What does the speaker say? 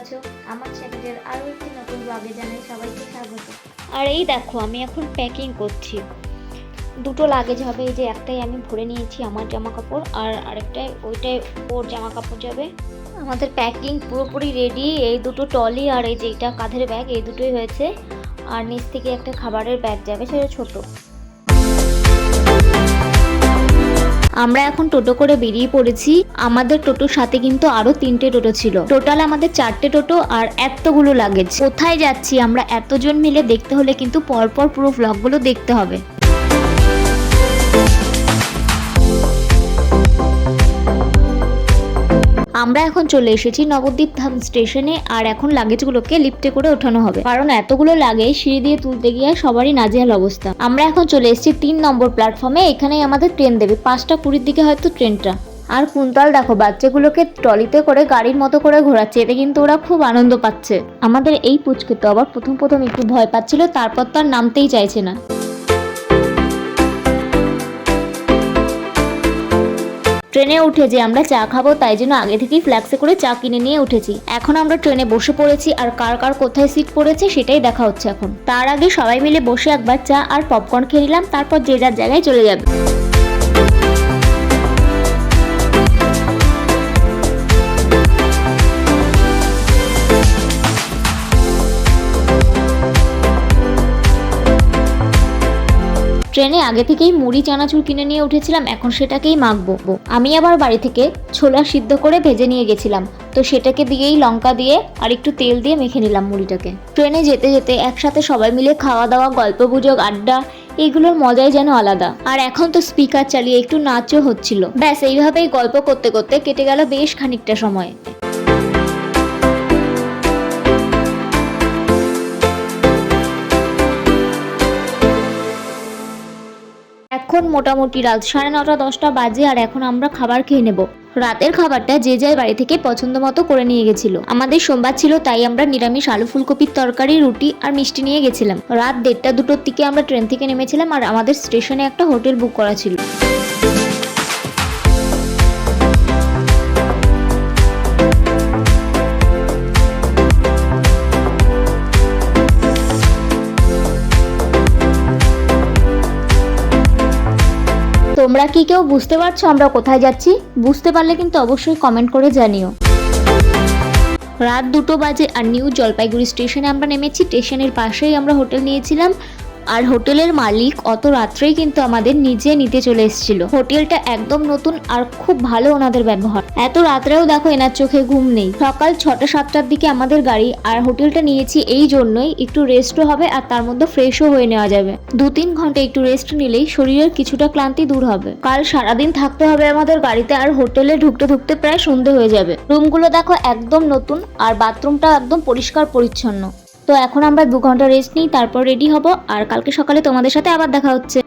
আছো? আমার চ্যানেলের আরও একটি নতুন ব্লগে জানাই সবাইকে স্বাগত। আর এই দেখো আমি এখন প্যাকিং করছি। দুটো লাগেজ হবে, এই যে একটাই আমি ভরে নিয়েছি আমার জামা কাপড়, আর আরেকটাই ওইটাই ওর জামা কাপড় যাবে। আমাদের প্যাকিং পুরোপুরি রেডি। এই দুটো ট্রলি আর এই যে এটা কাঁধের ব্যাগ, এই দুটোই হয়েছে। আর নিচ থেকে একটা খাবারের ব্যাগ যাবে, সেটা ছোট। আমরা এখন টোটো করে বেরিয়ে পড়েছি। আমাদের টোটোর সাথে কিন্তু আরো 3টে টোটো ছিল। টোটাল আমাদের 4টে টোটো আর এতগুলো লাগেজ। কোথায় যাচ্ছি আমরা এতজন মিলে দেখতে হলে কিন্তু পরপর পুরো ব্লগগুলো দেখতে হবে। আমরা এখন চলে এসেছি নবদ্বীপ ধাম স্টেশনে। আর এখন লাগেজগুলোকে লিফটে করে ওঠানো হবে, কারণ এতগুলো লাগেজ সিঁড়ি দিয়ে তুলতে গিয়ে সবারই নাজেহাল অবস্থা। আমরা এখন চলে এসেছি 3 নম্বর প্ল্যাটফর্মে। এখানেই আমাদের ট্রেন দেবে 5টা 20-র দিকে হয়তো ট্রেনটা। আর কুন্তল দেখো বাচ্চাগুলোকে ট্রলিতে করে গাড়ির মতো করে ঘোরাচ্ছে, এতে কিন্তু ওরা খুব আনন্দ পাচ্ছে। আমাদের এই পুচকে তো আবার প্রথম একটু ভয় পাচ্ছিল, তারপর তো আর নামতেই চাইছে না। ট্রেনে উঠে যে আমরা চা খাবো তাই জন্য আগে থেকেই ফ্ল্যাক্সে করে চা কিনে নিয়ে উঠেছি। এখন আমরা ট্রেনে বসে পড়েছি, আর কার কার কোথায় সিট পড়েছে সেটাই দেখা হচ্ছে এখন। তার আগে সবাই মিলে বসে একবার চা আর পপকর্ন খেয়ে নিলাম, তারপর যে যার জায়গায় চলে যাবে। ট্রেনে আগে থেকেই মুড়ি চানাচুর কিনে নিয়ে উঠেছিলাম, এখন সেটাকেই মাখবো। আমি আবার বাড়ি থেকে ছোলা সিদ্ধ করে ভেজে নিয়ে গেছিলাম, তো সেটাকে দিয়েই লঙ্কা দিয়ে আর একটু তেল দিয়ে মেখে নিলাম মুড়িটাকে। ট্রেনে যেতে যেতে একসাথে সবাই মিলে খাওয়া দাওয়া, গল্প গুজব, আড্ডা, এইগুলোর মজাই যেন আলাদা। আর এখন তো স্পিকার চালিয়ে একটু নাচও হচ্ছিল। ব্যাস এইভাবেই গল্প করতে করতে কেটে গেল বেশ খানিকটা সময়। এখন মোটামুটি রাত 9:30-10টা বাজে, আর এখন আমরা খাবার খেয়ে নেব। রাতের খাবারটা যে যার বাড়ি থেকে পছন্দ মতো করে নিয়ে গেছিল। আমাদের সোমবার ছিল, তাই আমরা নিরামিষ আলু ফুলকপির তরকারি, রুটি আর মিষ্টি নিয়ে গেছিলাম। রাত 1:30-2টোর দিকে আমরা ট্রেন থেকে নেমেছিলাম, আর আমাদের স্টেশনে একটা হোটেল বুক করা ছিল। তোমরা কি কেউ বুঝতে পারছো আমরা কোথায় যাচ্ছি? বুঝতে পারলে কিন্তু অবশ্যই কমেন্ট করে জানিও। রাত 2টো বাজে, আর নিউ জলপাইগুড়ি স্টেশনে আমরা নেমেছি। স্টেশনের পাশেই আমরা হোটেল নিয়েছিলাম, আর হোটেলের মালিক অত রাত্রেই কিন্তু আমাদের নিজে নিতে চলে এসেছিল। হোটেলটা একদম নতুন আর খুব ভালো ওনাদের ব্যবহার। এত রাত্রেও দেখো এনার চোখে ঘুম নেই। সকাল 6টা-7টার দিকে আমাদের গাড়ি, আর হোটেলটা নিয়েছি এই জন্যই একটু রেস্টও হবে, আর তার মধ্যে ফ্রেশও হয়ে নেওয়া যাবে। 2-3 ঘন্টা একটু রেস্ট নিলেই শরীরের কিছুটা ক্লান্তি দূর হবে। কাল সারাদিন থাকতে হবে আমাদের গাড়িতে, আর হোটেলে ঢুকতে ঢুকতে প্রায় সন্ধে হয়ে যাবে। রুমগুলো দেখো একদম নতুন, আর বাথরুমটা একদম পরিষ্কার পরিচ্ছন্ন। তো এখন আমরা 2 ঘন্টা রেস্ট নিই, তারপর রেডি হব, আর কালকে সকালে তোমাদের সাথে আবার দেখা হচ্ছে।